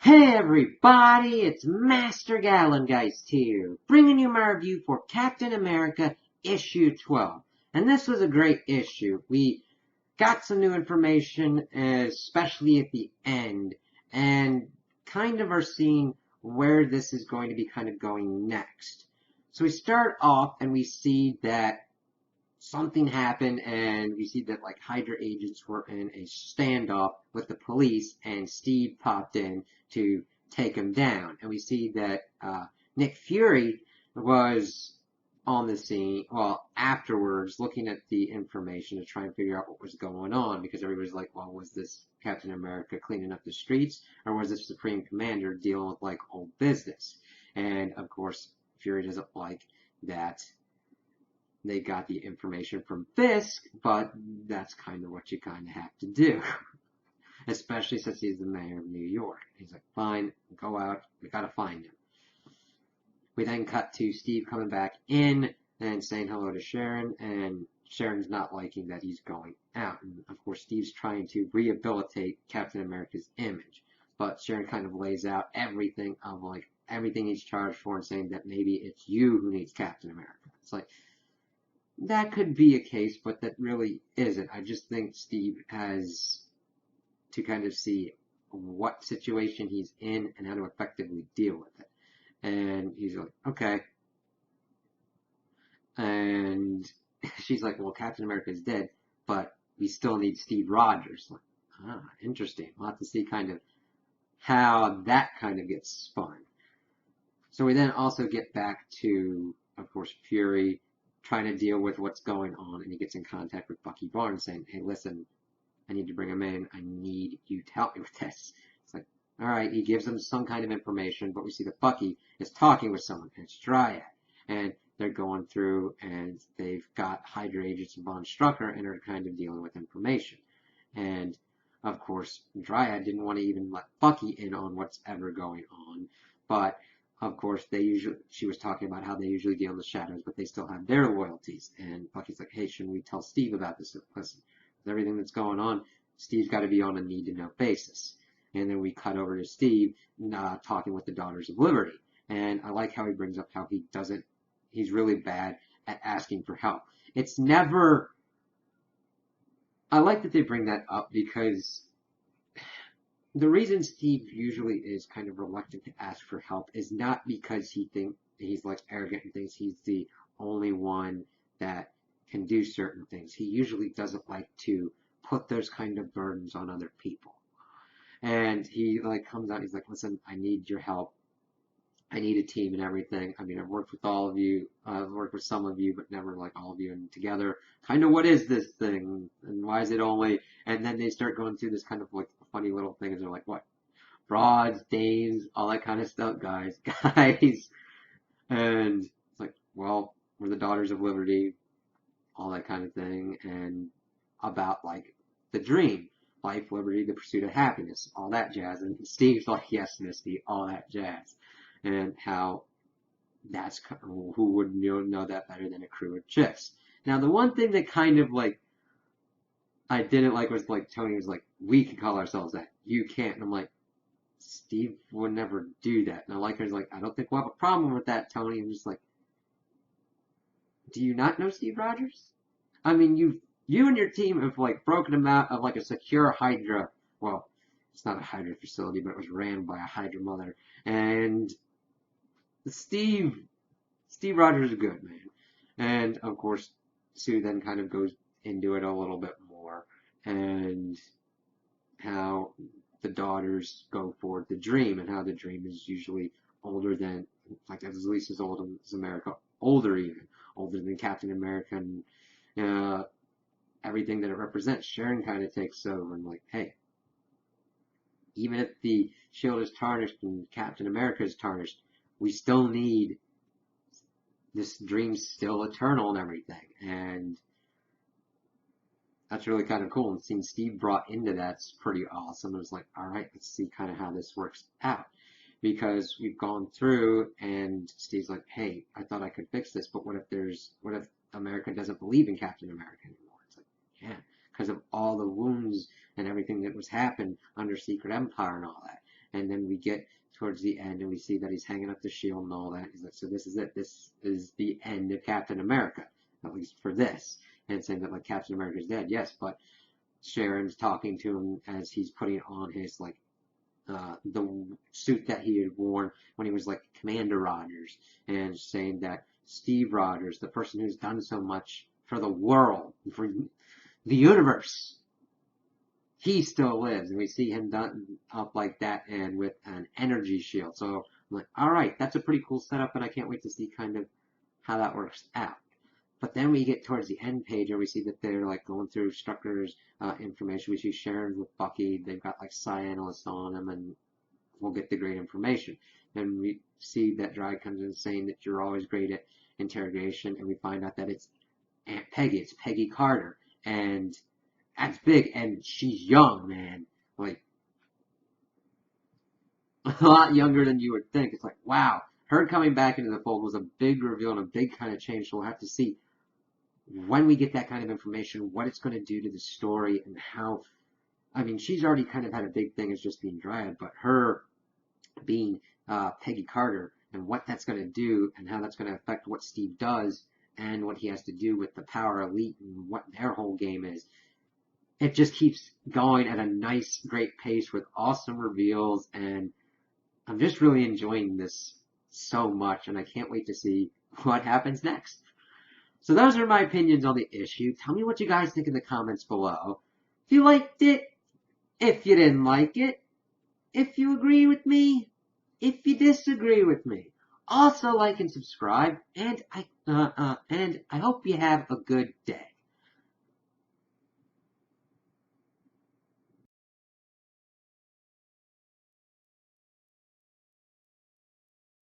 Hey everybody, it's Master Gallengeist here, bringing you my review for Captain America issue 12. And this was a great issue. We got some new information, especially at the end, and kind of are seeing where this is going to be kind of going next. So we start off and we see that something happened, and we see that like Hydra agents were in a standoff with the police, and Steve popped in to take him down. And we see that Nick Fury was on the scene, well, afterwards, looking at the information to try and figure out what was going on, because everybody's like, well, was this Captain America cleaning up the streets, or was this Supreme Commander dealing with like old business? And of course, Fury doesn't like that they got the information from Fisk, but that's kind of what you kind of have to do, especially since he's the mayor of New York. He's like, fine, go out, we gotta find him. We then cut to Steve coming back in and saying hello to Sharon, and Sharon's not liking that he's going out. And of course, Steve's trying to rehabilitate Captain America's image, but Sharon kind of lays out everything of like everything he's charged for and saying that maybe it's you who needs Captain America. It's like, that could be a case, but that really isn't. I just think Steve has to kind of see what situation he's in and how to effectively deal with it. And he's like, okay. And she's like, well, Captain America is dead, but we still need Steve Rogers. Like, interesting. We'll have to see kind of how that kind of gets spun. So we then also get back to, of course, Fury trying to deal with what's going on, and he gets in contact with Bucky Barnes saying, hey, listen, I need to bring him in. I need you to help me with this. It's like, all right, he gives him some kind of information, but we see that Bucky is talking with someone, and it's Dryad. And they're going through, and they've got Hydra agents and Von Strucker, and are kind of dealing with information. And, of course, Dryad didn't want to even let Bucky in on what's ever going on, but of course, she was talking about how they usually deal in the shadows, but they still have their loyalties. And Bucky's like, hey, shouldn't we tell Steve about this? Listen, with everything that's going on, Steve's got to be on a need-to-know basis. And then we cut over to Steve talking with the Daughters of Liberty. And I like how he brings up how he's really bad at asking for help. It's never, I like that they bring that up, because the reason Steve usually is kind of reluctant to ask for help is not because he's like arrogant and thinks he's the only one that can do certain things. He usually doesn't like to put those kind of burdens on other people. And he like comes out, he's like, listen, I need your help. I need a team and everything. I mean, I've worked with all of you. I've worked with some of you, but never like all of you. And together, kind of, what is this thing? And why is it only? And then they start going through this kind of like funny little things. They're like, what? Broads, dames, all that kind of stuff, guys. Guys. And it's like, well, we're the Daughters of Liberty, all that kind of thing. And about like the dream. Life, liberty, the pursuit of happiness, all that jazz. And Steve's like, yes, Misty, all that jazz. And how that's who would know that better than a crew of chicks. Now, the one thing that kind of like I didn't like was like Tony was like, we can call ourselves that. You can't. And I'm like, Steve would never do that. And I like her like, I don't think we'll have a problem with that, Tony. I'm just like, do you not know Steve Rogers? I mean, you and your team have like broken him out of like a secure Hydra. Well, it's not a Hydra facility, but it was ran by a Hydra mother. And Steve Rogers is good, man. And of course, Sue then kind of goes into it a little bit more, and how the daughters go for the dream, and how the dream is usually older than, like, at least as old as America, older even, older than Captain America, and everything that it represents. Sharon kind of takes over and like, hey, even if the shield is tarnished and Captain America is tarnished, we still need this dream's still eternal and everything. And that's really kind of cool. And seeing Steve brought into that's pretty awesome. It was like, all right, let's see kind of how this works out. Because we've gone through and Steve's like, hey, I thought I could fix this, but what if America doesn't believe in Captain America anymore? It's like, yeah, because of all the wounds and everything that was happened under Secret Empire and all that. And then we get towards the end and we see that he's hanging up the shield and all that. He's like, so this is it. This is the end of Captain America, at least for this. And saying that like Captain America's dead, yes, but Sharon's talking to him as he's putting on his like the suit that he had worn when he was like Commander Rogers, and saying that Steve Rogers, the person who's done so much for the world, for the universe, he still lives, and we see him done up like that and with an energy shield. So I'm like, all right, that's a pretty cool setup, and I can't wait to see kind of how that works out. But then we get towards the end page, and we see that they're like going through Strucker's information. We see Sharon with Bucky. They've got like cyanalysts on them, and we'll get the great information. And we see that Dry comes in saying that you're always great at interrogation, and we find out that it's Aunt Peggy. It's Peggy Carter, and that's big. And she's young, man. Like a lot younger than you would think. It's like, wow, her coming back into the fold was a big reveal and a big kind of change. So we'll have to see when we get that kind of information, what it's going to do to the story, and how, I mean, she's already kind of had a big thing as just being Dryad, but her being Peggy Carter, and what that's going to do, and how that's going to affect what Steve does, and what he has to do with the Power Elite, and what their whole game is. It just keeps going at a nice, great pace with awesome reveals, and I'm just really enjoying this so much, and I can't wait to see what happens next. So those are my opinions on the issue. Tell me what you guys think in the comments below. If you liked it, if you didn't like it, if you agree with me, if you disagree with me. Also like and subscribe, and I hope you have a good day.